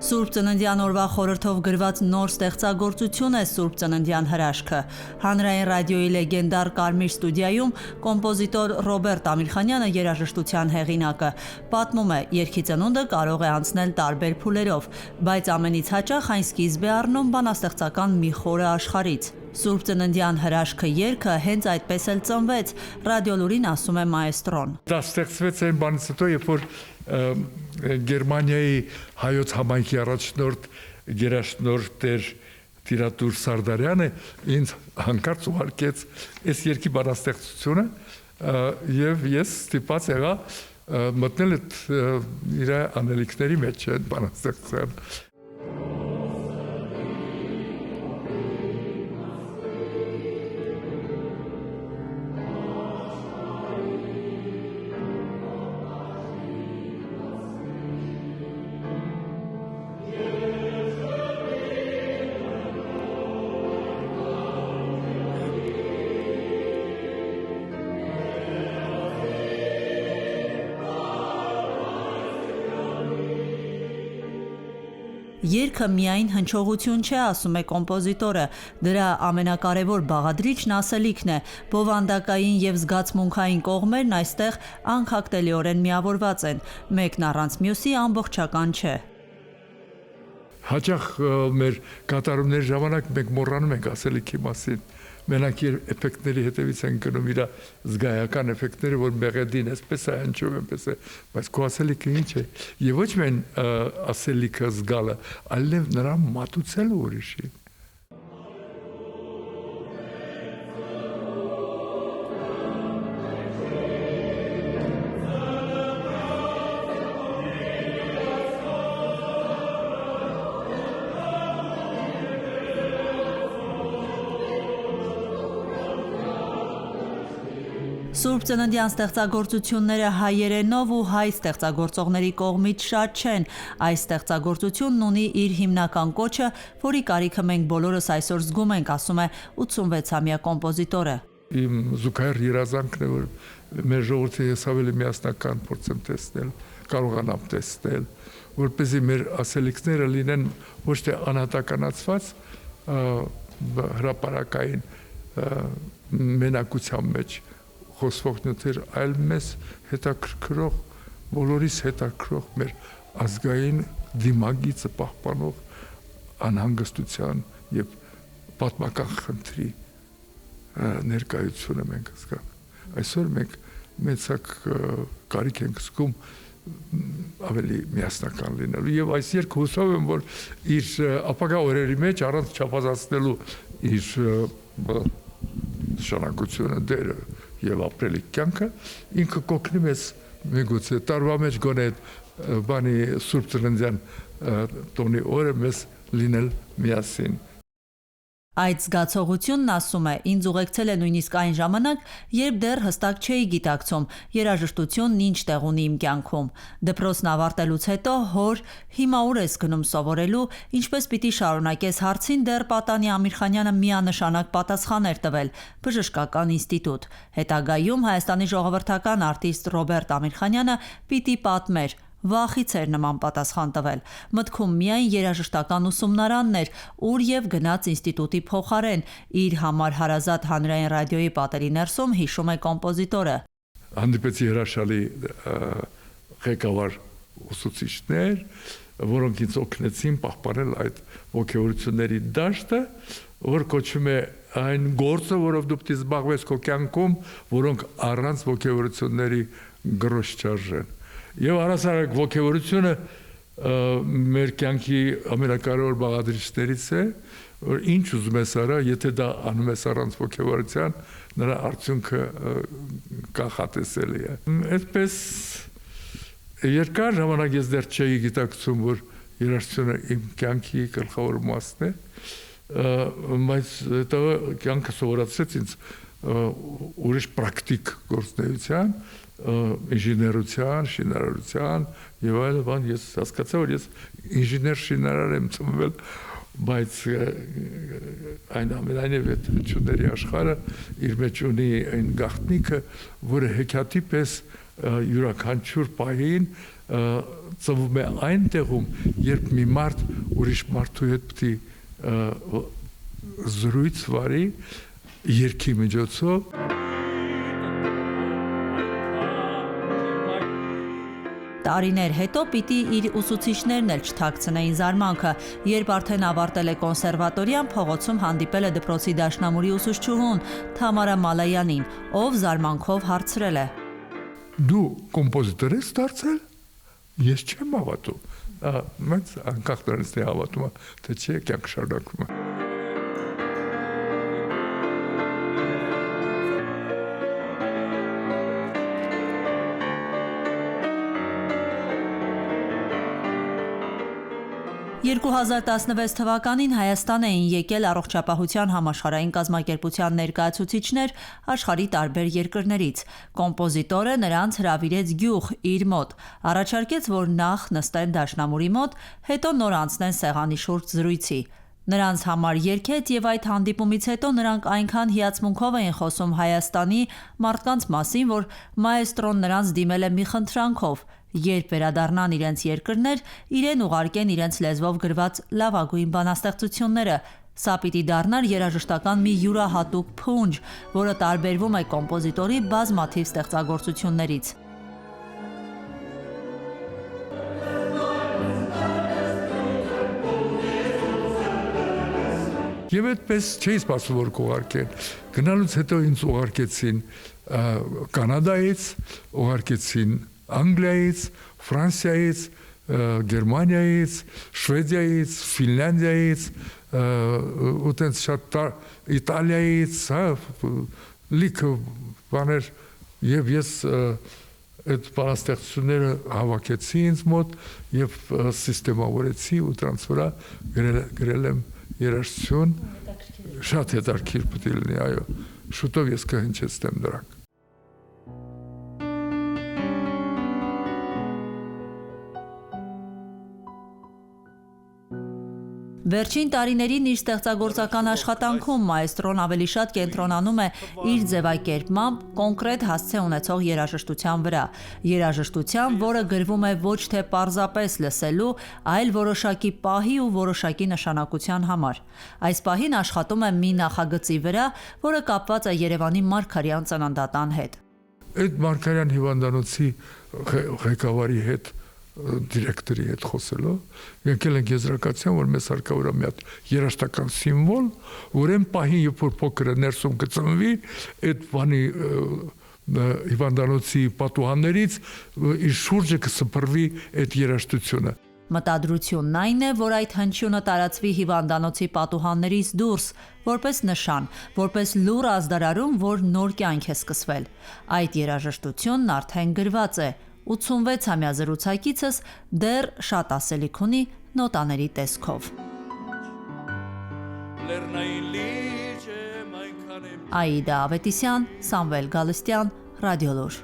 Սուրբ Ծննդյան օրվա խորհրդով գրված նոր ստեղծագործություն է Սուրբ Ծննդյան հրաշքը։ Հանրային ռադիոյի լեգենդար Կարմիր ստուդիայում կոմպոզիտոր Ռոբերտ Ամիրխանյանը երաժշտության հեղինակը պատմում է, երգի ծնունդը կարող է անցնել տարբեր փուլերով, բայց ամենից հաճախ այն սկիզբ է առնում բանաստեղծական մի խորը աշխարհից։ Սուրբ Ծննդյան հրաշքը երգը հենց այդպես էլ ծնվեց, ռադիոլուրին ասում է մայեստրոն։ Դա ստեղծվեց այն բանից հետո, երբ որ Գերմանիայի հայոց համայնքի առաջնորդ գերաշնորհ Տեր Տիրատուր Սարդարյանը ինձ հանկարծ ուղարկեց այս երգի բանաստեղծությունը եւ ես ստիպված եղա մտնել այդ իր անելիքների մեջ բանաստեղծության։ Երգը միայն հնչողություն չէ, ասում է կոմպոզիտորը, դրա ամենակարևոր բաղադրիչն ասելիքն է, բովանդակային եւ զգացմունքային կողմերն այստեղ անքակտելիորեն միավորված են, մեկն առանց մյուսի ամբողջական չէ։ Հաճախ մեր կատարումների ժամանակ մենք մոռանում ենք ասելիքի մասին։ Մենակ էֆեկտների հետևից են գնում իր զգայական էֆեկտները, որ մեղեդին էսպես է, հնչում էնպես է, բայց քո ասելիքը ինչ է։ Եվ ոչ միայն ասելիքը զգալը, այլև նրան մատուցելը ուրիշի։ Սուրբ Ծննդյան ստեղծագործությունները հայերենով ու հայ ստեղծագործողների կողմից շատ չեն։ Այս ստեղծագործությունն ունի իր հիմնական կոչը, որի կարիքը մենք բոլորս այսօր զգում ենք, ասում է 86-ամյա կոմպոզիտորը։ Իմ զուգահեռ երազանքն է, որ մեր ժողովրդի ես ավելի միասնական փորձեմ տեսնել, կարողանամ տեսնել, որպեսզի մեր ասելիքները լինեն ոչ թե անհատականացված հրապարակային մենակության մեջ խոսվող նյութեր, այլ մեզ հետաքրքրող, բոլորիս հետաքրքրող մեր ազգային դիմագիծը պահպանող անհանգստության եւ պատմական խնդրի ներկայությունը մենք զգանք։ Այսօր մենք մեծակ կարիք ենք զգում ավելի միասնական լինելու եւ այս երգը հուսով եմ, որ իր ապագա օրերի մեջ առանց չափազանցնելու իր նշանակությունը դերը եւ ապրելի կյանքը ինքը կօգնի մեզ միգուցե տարվա մեջ գոնե բանի Սուրբ Ծննդյան տոնի օրը մեզ լինել միասին։ Այդ զգացողությունն, ասում է, ինձ ուղեկցել է նույնիսկ այն ժամանակ, երբ դեռ հստակ չէի գիտակցում երաժշտությունն ինչ տեղ ունի իմ կյանքում։ Դպրոցն ավարտելուց հետո հոր հիմա ուր ես գնում սովորելու, ինչպես պիտի շարունակես հարցին դեռ Պատանի Ամիրխանյանը միանշանակ պատասխան էր տվել՝ բժշկական ինստիտուտ։ Հետագայում Հայաստանի ժողովրդական արտիստ Ռոբերտ Ամիրխանյանը պիտի պատմեր, վախից էր նման պատասխան տվել։ Մտքում միայն երաժշտական ուսումնարանն էր, ուր եւ գնաց ինստիտուտի փոխարեն, իր համար հարազատ հանրային ռադիոյի պատերի ներսում հիշում է կոմպոզիտորը։ Հանդիպեցի հրաշալի ղեկավար ուսուցիչներ, որոնք ինձ օգնեցին պահպանել այդ ոգևորությունների դաշտը, որ կոչվում է այն գործը, որով դու պիտի զբաղվես քո կյանքում, որոնք առանց ոգևորությունների գրոշ չարժեն։ Եվ առասարակ ոգևորությունը մեր կյանքի ամենակարևոր բաղադրիչներից է, որ ինչ ուզում ես արա, եթե դա անում ես առանց ոգևորության, նրա արդյունքը կանխատեսելի է։ Այդպես երկար ժամանակ ես դեռ չէի գիտակցում, որ երաժշտությունը իմ կյանքի գլխավոր մասն է, բայց դա կյանքը սովորացրեց ինձ ուրիշ պրակտիկ գործունեության, ինժեներության, շինարարության եւ այլ բան, ես հասկացա, որ ես ինժեներ շինարար եմ ծնվել, բայց այն ամենայնիվ այդ հնչյունների աշխարհը իր մեջ ունի այն գաղտնիքը, որը հեքիաթի պես յուրաքանչյուր պահին ծնվում է այն տեղում, երբ մի մարդ ուրիշ մարդու հետ պիտի զրույց վարի երգի միջոցով։ Տարիներ հետո պիտի իր ուսուցիչներն էլ չթաքցնեին զարմանքը, երբ արդեն ավարտել է կոնսերվատորիան, փողոցում հանդիպել է դպրոցի դաշնամուրի ուսուցչուհուն Թամարա Մալայանին, ով զարմանքով հարցրել է. Դու կոմպոզիտոր ես դարձել։ Ես չեմ հավատում։ Մենք անկախ դրանից թե հավատում եմ, թե չէ, կյանք շարունակվում է։ «2016 թվականին Հայաստան էին եկել առողջապահության համաշխարհային կազմակերպության ներկայացուցիչներ աշխարհի տարբեր երկրներից։ Կոմպոզիտորը նրանց հրավիրեց գյուղ իր մոտ, առաջարկեց, որ նախ նստեն դաշնամուրի մոտ, հետո նոր անցնեն սեղանի շուրջ զրույցի։ Նրանց համար երգեց եւ այդ հանդիպումից հետո նրանք այնքան հիացմունքով էին խոսում Հայաստանի մարդկանց մասին, որ մաեստրոն նրանց դիմել է մի խնդրանքով. երբ վերադառնան իրենց երկրներ, իրեն ուղարկեն իրենց լեզվով գրված լավագույն բանաստեղծությունները։ Սա պիտի դառնար երաժշտական մի յուրահատուկ փունջ, որը տարբերվում է կոմպոզիտորի բազմաթիվ ստեղծագործություններից։ Եվ այդպես չէի սպասում, որ կուղարկեն։ Գնալուց հետո ինձ ուղարկեցին Կանադայից, ուղարկեցին Անգլիայից, Ֆրանսիայից, Գերմանիայից, Շվեդիայից, Ֆինլանդիայից, ուտենց շատ Իտալիայից, լիքը բաներ, եւ ես այդ բանաստեղծությունները հավաքեցի ինձ մոտ եւ սիստեմավորեցի ու դրանց վրա գրել եմ երաժշտություն, շատ հետաքրքիր պետք է լինի, այո, շուտով ես կհնչեցնեմ դրանք։ Վերջին տարիներին իր ստեղծագործական աշխատանքում մաեստրոն ավելի շատ կենտրոնանում է իր ձևակերպմամբ կոնկրետ հասցե ունեցող երաժշտության վրա։ Երաժշտության, որը գրվում է ոչ թե պարզապես լսելու, այլ որոշակի պահի ու որոշակի նշանակության համար։ Այս պահին աշխատում է մի նախագծի վրա, որը կապված է Երևանի Մարգարյան ծննդատան հետ։ Այդ Մարգարյան հիվանդանոցի ղեկավարի հետ դիրեկտորի հետ խոսելով, եկել ենք եզրակացության, որ մեզ հարկավոր է մի հատ երաժշտական սիմվոլ, որ այն պահին, երբ որ փոքրը ներսում կծնվի, այդ բանի հիվանդանոցի պատուհաններից իր շուրջը կսփռվի այդ երաժշտությունը։ Մտադրությունն այն է, որ այդ հնչյունը տարածվի հիվանդանոցի պատուհաններից դուրս, որպես նշան, որպես լուռ ազդարարում, որ նոր կյանք է սկսվել։ Այդ երաժշտությունն արդեն գրված է։ 86-ամյա զրուցակիցս դեռ շատ ասելիք ունի նոտաների տեսքով։ Աիդա Ավետիսյան, Սամվել Գալստյան, Ռադիոլուր։